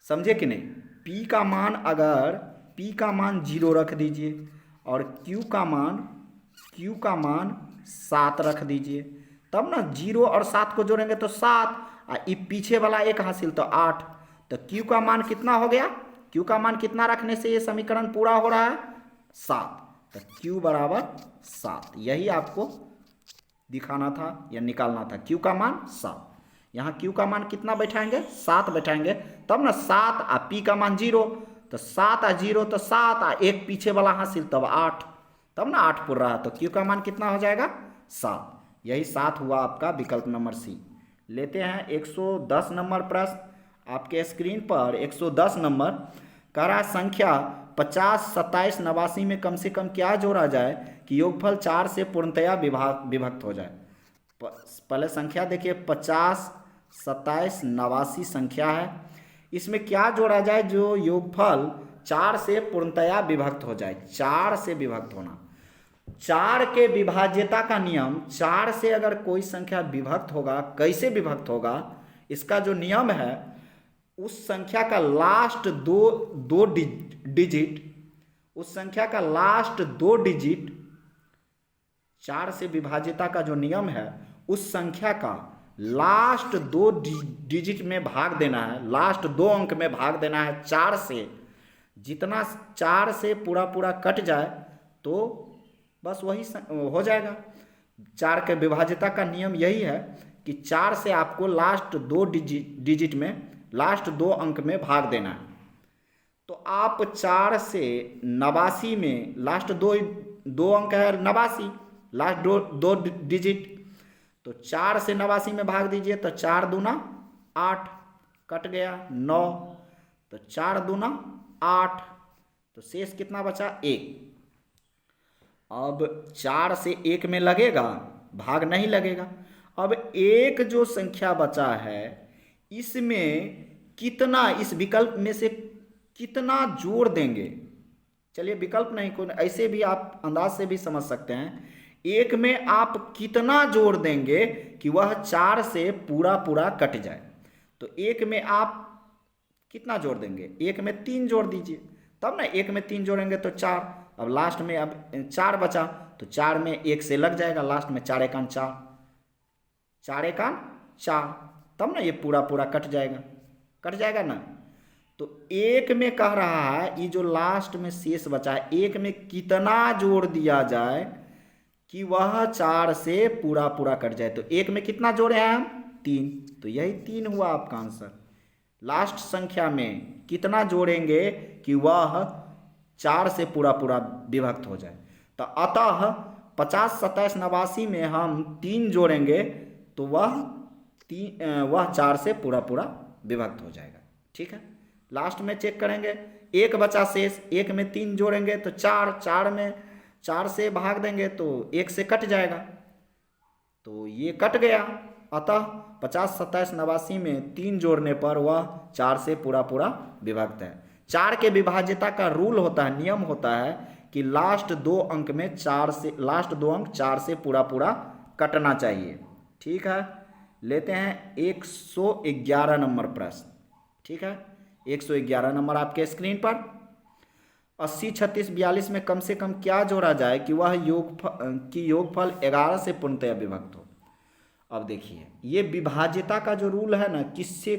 समझे कि नहीं। P का मान 0 रख दीजिए और Q का मान 7 रख दीजिए, तब ना 0 और 7 को जोड़ेंगे तो 7, पीछे वाला एक हासिल तो 8। तो Q का मान कितना हो गया, Q का मान कितना रखने से ये समीकरण पूरा हो रहा है, 7। तो Q बराबर 7, यही आपको दिखाना था या निकालना था। Q का मान 7, यहाँ Q का मान कितना बैठाएंगे, 7 बैठाएंगे, तब ना 7 और P का मान 0, तो 7 और 0 तो 7 और एक पीछे वाला हासिल तब 8, तब ना 8 पूर रहा, तो Q का मान कितना हो जाएगा 7। यही 7 हुआ आपका विकल्प नंबर सी। लेते हैं 110 नंबर प्रश्न आपके स्क्रीन पर। 110 नंबर कह रहा संख्या 50, 27, 89 में कम से कम क्या जोड़ा जाए कि योगफल 4 से पूर्णतया विभक्त हो जाए। पहले संख्या देखिए 50, 27, 89 संख्या है, इसमें क्या जोड़ा जाए जो योगफल 4 से पूर्णतया विभक्त हो जाए। 4 से विभक्त होना, 4 के विभाज्यता का नियम, 4 से अगर कोई संख्या विभक्त होगा, कैसे विभक्त होगा, इसका जो नियम है उस संख्या का लास्ट दो डिजिट, उस संख्या का लास्ट 2 डिजिट, 4 से विभाज्यता का जो नियम है उस संख्या का लास्ट 2 डिजिट में भाग देना है, लास्ट 2 अंक में भाग देना है 4 से। जितना 4 से पूरा कट जाए तो बस वही हो जाएगा। 4 के विभाज्यता का नियम यही है कि 4 से आपको लास्ट 2 डिजिट में, लास्ट 2 अंक में भाग देना है। तो आप 4 से 89 में लास्ट 2 अंक है 89, लास्ट 2 डिजिट, तो 4 से 89 में भाग दीजिए तो 4 दूना 8, कट गया 9, तो 4 दूना 8, तो शेष कितना बचा 1। अब 4 से 1 में लगेगा, भाग नहीं लगेगा। अब एक जो संख्या बचा है इसमें कितना, इस विकल्प में से कितना जोड़ देंगे। चलिए विकल्प नहीं, कोई ऐसे भी आप अंदाज से भी समझ सकते हैं। एक में आप कितना जोड़ देंगे कि वह 4 से पूरा कट जाए। तो एक में आप कितना जोड़ देंगे, एक में 3 जोड़ दीजिए, तब ना एक में 3 जोड़ेंगे तो 4। अब लास्ट में अब 4 बचा तो 4 में 1 से लग जाएगा, लास्ट में 4 एकान 4, 4 एकान 4, तब ना ये पूरा कट जाएगा ना। तो एक में कह रहा है ये जो लास्ट में शेष बचा है, एक में कितना जोड़ दिया जाए कि वह 4 से पूरा कट जाए। तो एक में कितना जोड़े हैं हम 3, तो यही 3 हुआ आपका आंसर। लास्ट संख्या में कितना जोड़ेंगे कि वह 4 से पूरा विभक्त हो जाए। तो अतः 50, 27, 89 में हम 3 जोड़ेंगे तो वह 4 से पूरा विभक्त हो जाएगा। ठीक है, लास्ट में चेक करेंगे, एक बचा शेष, एक में 3 जोड़ेंगे तो 4 में 4 से भाग देंगे तो 1 से कट जाएगा, तो ये कट गया। अतः 50, 27, 89 में 3 जोड़ने पर वह 4 से पूरा विभक्त है। 4 के विभाज्यता का रूल होता है, नियम होता है कि लास्ट 2 अंक में 4 से, लास्ट 2 अंक 4 से पूरा कटना चाहिए। ठीक है, लेते हैं 111 नंबर प्रश्न। ठीक है, 111 नंबर आपके स्क्रीन पर। 80, 36, 42 में कम से कम क्या जोड़ा जाए कि वह योगफल 11 से पूर्णतया विभक्त हो। अब देखिए ये विभाज्यता का जो रूल है ना, किससे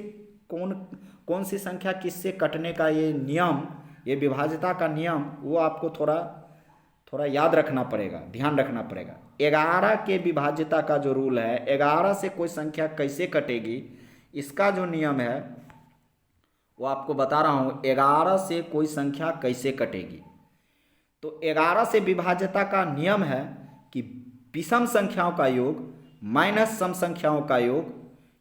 कौन सी संख्या किससे कटने का ये नियम, ये विभाज्यता का नियम, वो आपको थोड़ा याद रखना पड़ेगा, ध्यान रखना पड़ेगा। 11 के विभाज्यता का जो रूल है, 11 से कोई संख्या कैसे कटेगी, इसका जो नियम है वो आपको बता रहा हूँ। 11 से कोई संख्या कैसे कटेगी, तो 11 से विभाज्यता का नियम है कि विषम संख्याओं का योग माइनस सम संख्याओं का योग,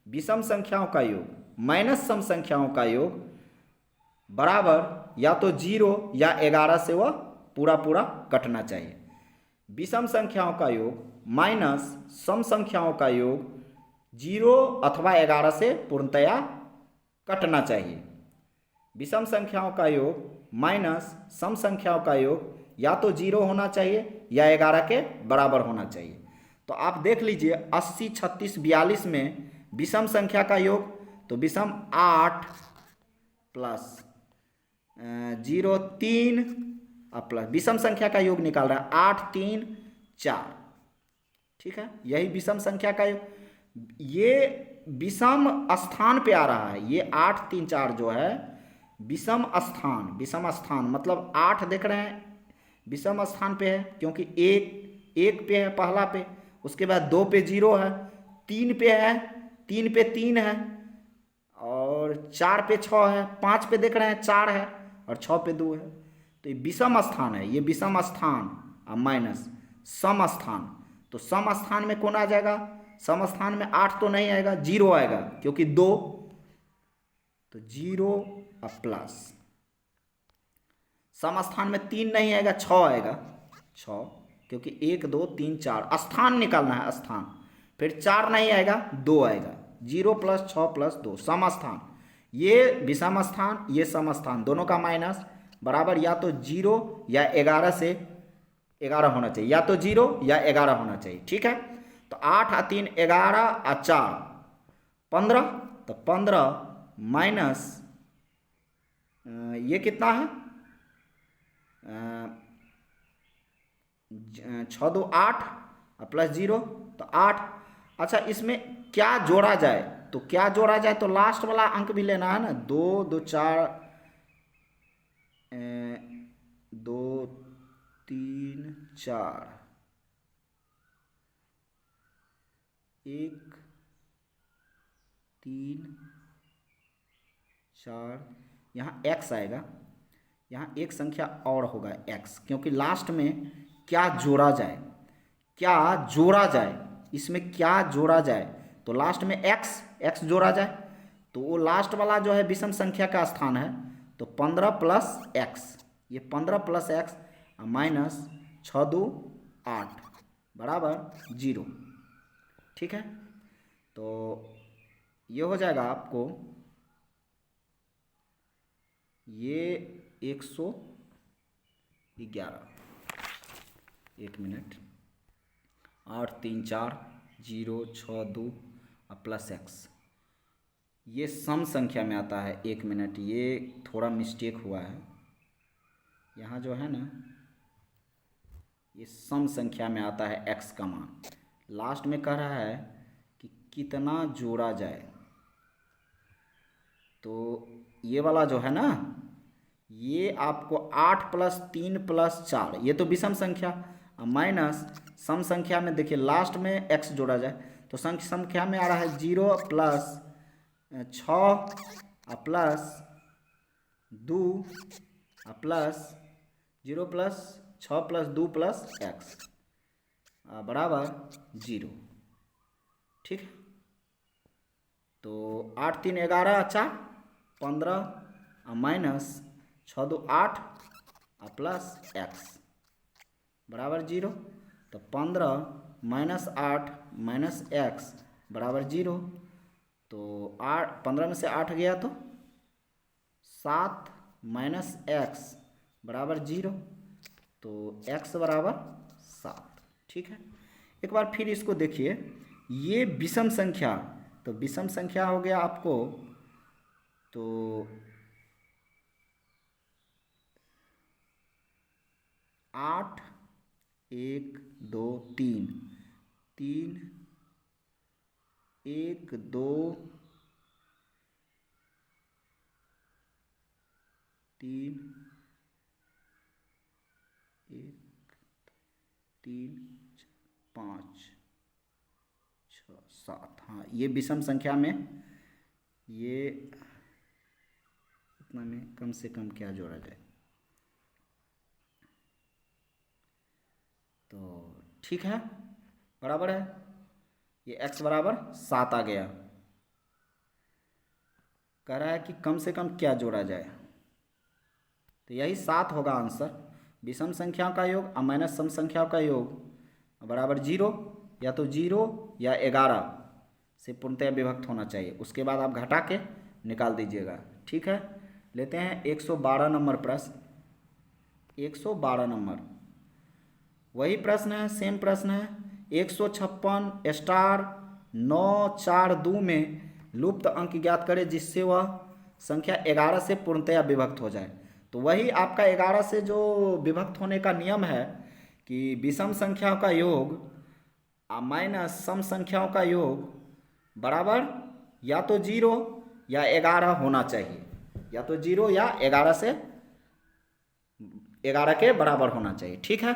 विषम संख्याओं का योग माइनस सम संख्याओं का योग बराबर या तो 0 या 11 से वह पूरा कटना चाहिए। विषम संख्याओं का योग माइनस सम संख्याओं का योग 0 अथवा 11 से पूर्णतया कटना चाहिए। विषम संख्याओं का योग माइनस सम संख्याओं का योग या तो 0 होना चाहिए या 11 के बराबर होना चाहिए। तो आप देख लीजिए 80, 36, 42 में विषम संख्या का योग, तो विषम 8 प्लस 0 3 प्लस विषम संख्या का योग निकाल रहा है 8 3 4। ठीक है, यही विषम संख्या का योग, ये विषम स्थान पे आ रहा है। ये 8 3 4 जो है विषम स्थान मतलब 8 देख रहे हैं विषम स्थान पे है, क्योंकि 1 पे है पहला पे, उसके बाद 2 पे 0 है, 3 पे है, 3 पे 3 है, और 4 पे 6 है, 5 पे देख रहे हैं 4 है, और 6 पे 2 है। तो ये विषम स्थान है, ये विषम स्थान और माइनस सम स्थान, तो सम स्थान में कौन आ जाएगा? सम स्थान में 8 तो नहीं आएगा, 0 आएगा क्योंकि 2, तो 0 और प्लस। सम स्थान में 3 नहीं आएगा, 6 आएगा, 6 क्योंकि 1 2 3 4 स्थान निकालना है, स्थान। फिर 4 नहीं आएगा, 2 आएगा, 0 + 6 + 2 सम स्थान। ये विषम स्थान, ये सम स्थान, दोनों का माइनस बराबर या तो 0 या 11 से 11 होना चाहिए, या तो 0 या 11 होना चाहिए। ठीक है, तो 8 और 3 11 और 4 15, तो 15 माइनस ये कितना है 6 2 8 और प्लस 0 तो 8। अच्छा, इसमें क्या जोड़ा जाए? तो क्या जोड़ा जाए, तो लास्ट वाला अंक भी लेना है ना, 2 2 4 2 3 4 1 3 4, यहाँ x आएगा, यहाँ एक संख्या और होगा x, क्योंकि लास्ट में क्या जोड़ा जाए, क्या जोड़ा जाए, इसमें क्या जोड़ा जाए, तो लास्ट में x जोड़ा जाए, तो वो लास्ट वाला जो है विषम संख्या का स्थान है, तो 15 + x, ये 15 + x माइनस 6 2 8 बराबर 0। ठीक है, तो ये हो जाएगा आपको ये 111, 1 मिनट, 8 3 4 0 6 2 और प्लस x, ये सम संख्या में आता है। 1 मिनट, ये थोड़ा मिस्टेक हुआ है, यहाँ जो है ना ये सम संख्या में आता है x का मान। लास्ट में कह रहा है कि कितना जोड़ा जाए, तो ये वाला जो है ना, ये आपको 8 + 3 + 4, ये तो विषम संख्या, माइनस सम संख्या में देखिए लास्ट में x जोड़ा जाए, तो संख्या में आ रहा है 0 + 6 और प्लस 2 और प्लस 0 + 6 + 2 + x बराबर 0। ठीक है, तो 8 3 11 4 15 और माइनस 6 2 8 और प्लस x बराबर 0, तो 15 - 8 - x बराबर 0, तो 15 में से 8 गया तो 7 - x बराबर 0, तो x बराबर 7। ठीक है, एक बार फिर इसको देखिए, ये विषम संख्या, तो विषम संख्या हो गया आपको, तो 8 1 2 3 3 1 2 3 1 3 5 6 7, हाँ ये विषम संख्या में, ये इतना में कम से कम क्या जोड़ा जाए, तो ठीक है बराबर है, ये x बराबर 7 आ गया। कह रहा है कि कम से कम क्या जोड़ा जाए, तो यही 7 होगा आंसर। विषम संख्याओं का योग और माइनस सम संख्याओं का योग बराबर 0, या तो 0 या 11 से पूर्णतः विभक्त होना चाहिए, उसके बाद आप घटा के निकाल दीजिएगा। ठीक है, लेते हैं 112 नंबर प्रश्न। 112 नंबर वही प्रश्न है, सेम प्रश्न है। 156 स्टार 942 में लुप्त अंक ज्ञात करें जिससे वह संख्या 11 से पूर्णतया विभक्त हो जाए। तो वही आपका 11 से जो विभक्त होने का नियम है कि विषम संख्याओं का योग माइनस सम संख्याओं का योग बराबर या तो 0 या 11 होना चाहिए, या तो 0 या 11 से 11 के बराबर होना चाहिए। ठीक है,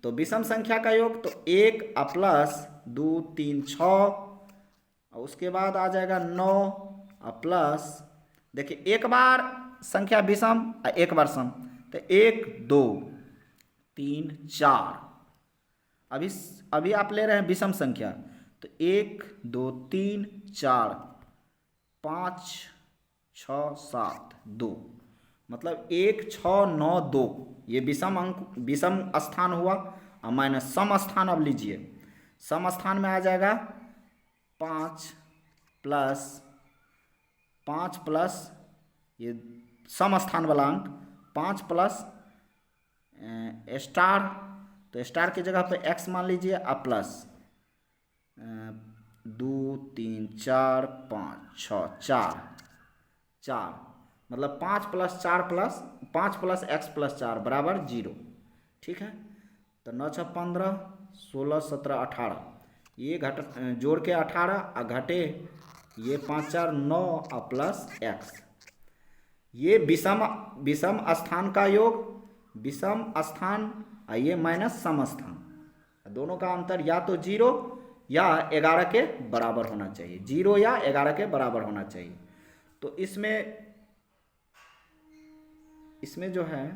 तो विषम संख्या का योग तो 1 प्लस 2 3 6, और उसके बाद आ जाएगा 9 प्लस, देखिए एक बार संख्या विषम और एक बार सम, तो 1 2 3 4। अभी आप ले रहे हैं विषम संख्या, तो 1 2 3 4 5 6 7 2, मतलब 1 6 9 2, ये विषम अंक विषम स्थान हुआ। और माइनस सम स्थान अब लीजिए, सम स्थान में आ जाएगा 5 प्लस ये सम स्थान वाला अंक 5 प्लस स्टार, तो स्टार की जगह पे x मान लीजिए, और प्लस 2 3 4 5 6 4, मतलब 5 प्लस 5 प्लस x प्लस 4 बराबर 0। ठीक है, तो 9 6 15 16 17 18, ये जोड़ के 18 और घटे ये 5 4 9 और प्लस x, ये विषम स्थान का योग, विषम स्थान, और ये माइनस सम स्थान, दोनों का अंतर या तो 0 या 11 के बराबर होना चाहिए, 0 या 11 के बराबर होना चाहिए। तो इसमें जो है,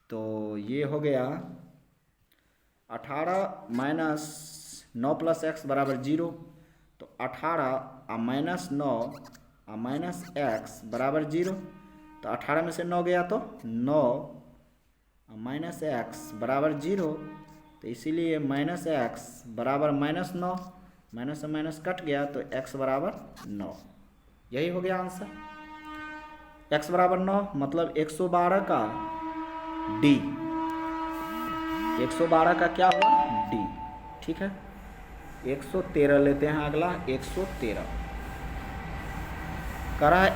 तो ये हो गया 18 माइनस 9 प्लस x बराबर 0, तो 18 और माइनस 9 और माइनस x बराबर 0, तो 18 में से 9 गया तो 9 और माइनस x बराबर 0, तो इसीलिए माइनस x बराबर -9, माइनस से माइनस कट गया तो x बराबर 9, यही हो गया आंसर। x बराबर 9 मतलब 112 का D, 112 का क्या हुआ D। ठीक है, 113 लेते हैं अगला, 113 कह रहा है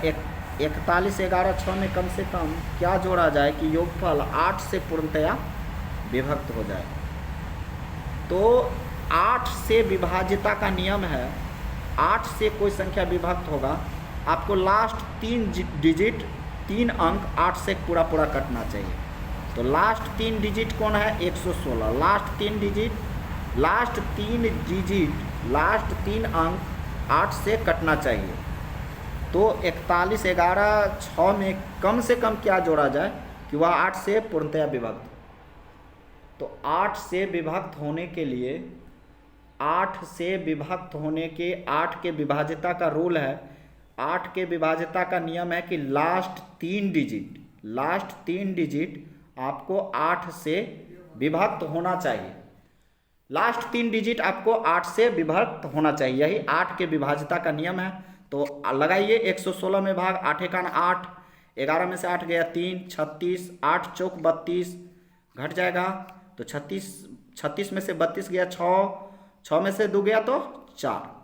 41 11 6 में कम से कम क्या जोड़ा जाए कि योगफल 8 से पूर्णतया विभक्त हो जाए। तो 8 से विभाज्यता का नियम है, 8 से कोई संख्या विभक्त होगा, आपको लास्ट 3 अंक 8 से पूरा कटना चाहिए। तो लास्ट 3 डिजिट कौन है 116, लास्ट 3 अंक 8 से कटना चाहिए। तो 41 11 6 में कम से कम क्या जोड़ा जाए कि वह 8 से पूर्णतया विभक्त। तो 8 से विभक्त होने के लिए 8 के विभाज्यता का रूल है, 8 के विभाज्यता का नियम है कि लास्ट 3 डिजिट आपको 8 से विभक्त होना चाहिए, लास्ट 3 डिजिट आपको 8 से विभक्त होना चाहिए, यही 8 के विभाज्यता का नियम है। तो लगाइए 116 में भाग 8 एकान 8, 11 में से 8 गया 3, 36, 8 चौक 32 घट जाएगा, तो 36 में से 32 गया 6 में से 2 गया तो 4।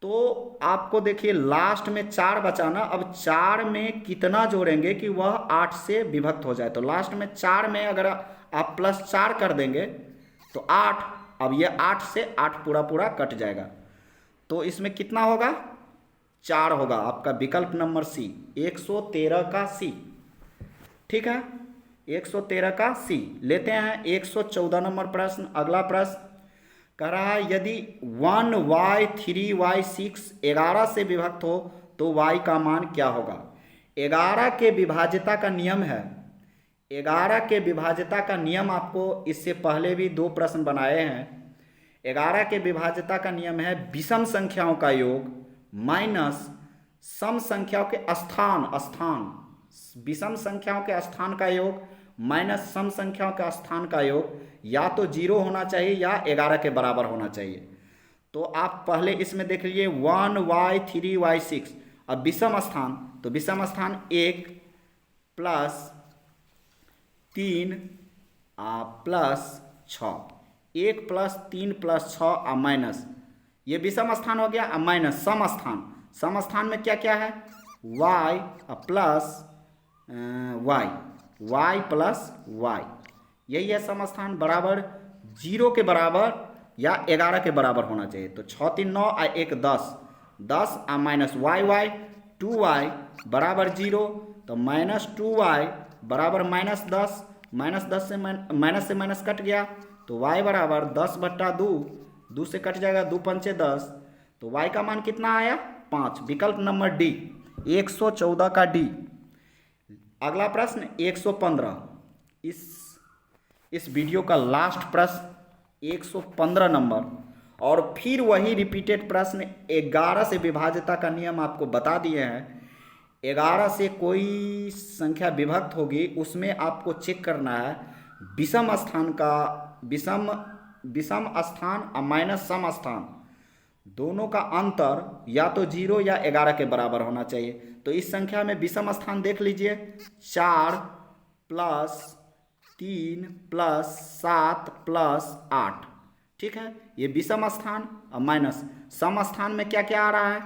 तो आपको देखिए लास्ट में 4 बचाना, अब 4 में कितना जोड़ेंगे कि वह 8 से विभक्त हो जाए। तो लास्ट में 4 में अगर आप +4 कर देंगे तो 8, अब ये 8 से 8 पूरा कट जाएगा, तो इसमें कितना होगा 4 होगा, आपका विकल्प नंबर C, 113 का C। ठीक है, 113 का C लेते हैं। 114 नंबर प्रश्न, अगला प्रश्न कह रहा है यदि 1y 3y 6 11 से विभक्त हो तो y का मान क्या होगा। 11 के विभाज्यता का नियम है, 11 के विभाज्यता का नियम आपको इससे पहले भी 2 प्रश्न बनाए हैं। 11 के विभाज्यता का नियम है विषम संख्याओं का योग माइनस सम संख्याओं के स्थान, विषम संख्याओं के स्थान का योग माइनस सम संख्याओं का स्थान का योग या तो 0 होना चाहिए या 11 के बराबर होना चाहिए। तो आप पहले इसमें देख लीजिए 1y 3y 6, अब विषम स्थान, तो विषम स्थान 1 प्लस 3 प्लस 6, 1 प्लस 3 प्लस 6 और माइनस, ये विषम स्थान हो गया। अब माइनस सम स्थान में क्या क्या है y plus y plus y, यही है सम स्थान, बराबर 0 के बराबर या 11 के बराबर होना चाहिए। तो 6 3 9 और 1 10 और माइनस y 2y बराबर 0, तो माइनस 2y बराबर -10, -10 से माइनस कट गया, तो y बराबर 10/2, 2 से कट जाएगा, 2 पंचे 10, तो y का मान कितना आया 5, विकल्प नंबर D, 114 का D। अगला प्रश्न 115, इस वीडियो का लास्ट प्रश्न 115 नंबर, और फिर वही रिपीटेड प्रश्न 11 से विभाज्यता का नियम आपको बता दिए हैं। 11 से कोई संख्या विभक्त होगी उसमें आपको चेक करना है विषम स्थान का, विषम स्थान और माइनस सम स्थान दोनों का अंतर या तो 0 या 11 के बराबर होना चाहिए। तो इस संख्या में विषम स्थान देख लीजिए, 4 + 3 + 7 + 8, ठीक है, ये विषम स्थान। और माइनस सम स्थान में क्या क्या आ रहा है,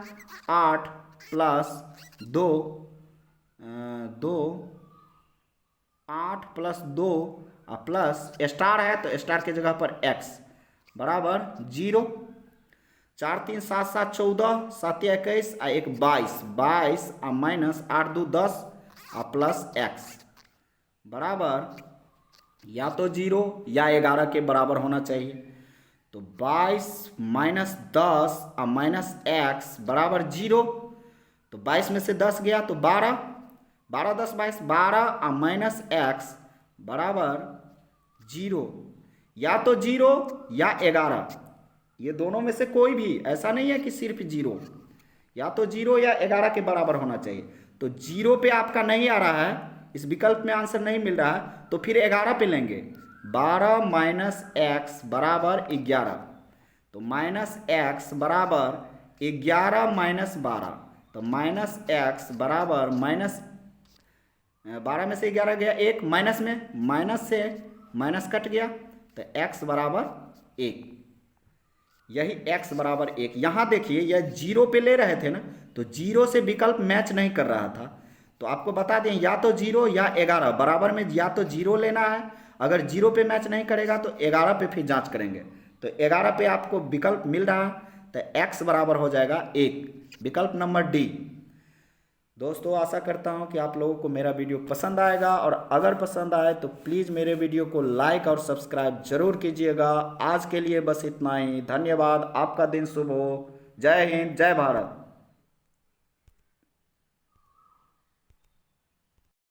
8 + 2 8 + 2 और प्लस स्टार है तो स्टार की जगह पर x बराबर 0। 4 3 7 7 14, 7 21 और 1 22, 22 और माइनस 8 2 10 और प्लस x बराबर या तो 0 या 11 के बराबर होना चाहिए। तो 22 माइनस 10 और माइनस x बराबर 0। तो 22 में से 10 गया तो 12, 12 10 22, 12 और माइनस x बराबर 0, या तो 0 या 11, ये दोनों में से कोई भी, ऐसा नहीं है कि सिर्फ 0, या तो 0 या 11 के बराबर होना चाहिए। तो 0 पे आपका नहीं आ रहा है, इस विकल्प में आंसर नहीं मिल रहा है, तो फिर 11 पे लेंगे। 12 माइनस x बराबर 11, तो माइनस x बराबर 11 माइनस 12, तो माइनस x बराबर माइनस 12 में से 11 गया 1, माइनस में माइनस से माइनस कट गया तो x बराबर 1, यही x बराबर 1। यहाँ देखिए यह 0 पे ले रहे थे ना, तो 0 से विकल्प मैच नहीं कर रहा था, तो आपको बता दें या तो 0 या 11, बराबर में या तो 0 लेना है, अगर 0 पे मैच नहीं करेगा तो 11 पे फिर जांच करेंगे। तो 11 पे आपको विकल्प मिल रहा है, तो x बराबर हो जाएगा 1, विकल्प नंबर डी। दोस्तों आशा करता हूं कि आप लोगों को मेरा वीडियो पसंद आएगा, और अगर पसंद आए तो प्लीज़ मेरे वीडियो को लाइक और सब्सक्राइब जरूर कीजिएगा। आज के लिए बस इतना ही, धन्यवाद, आपका दिन शुभ हो। जय हिंद, जय भारत।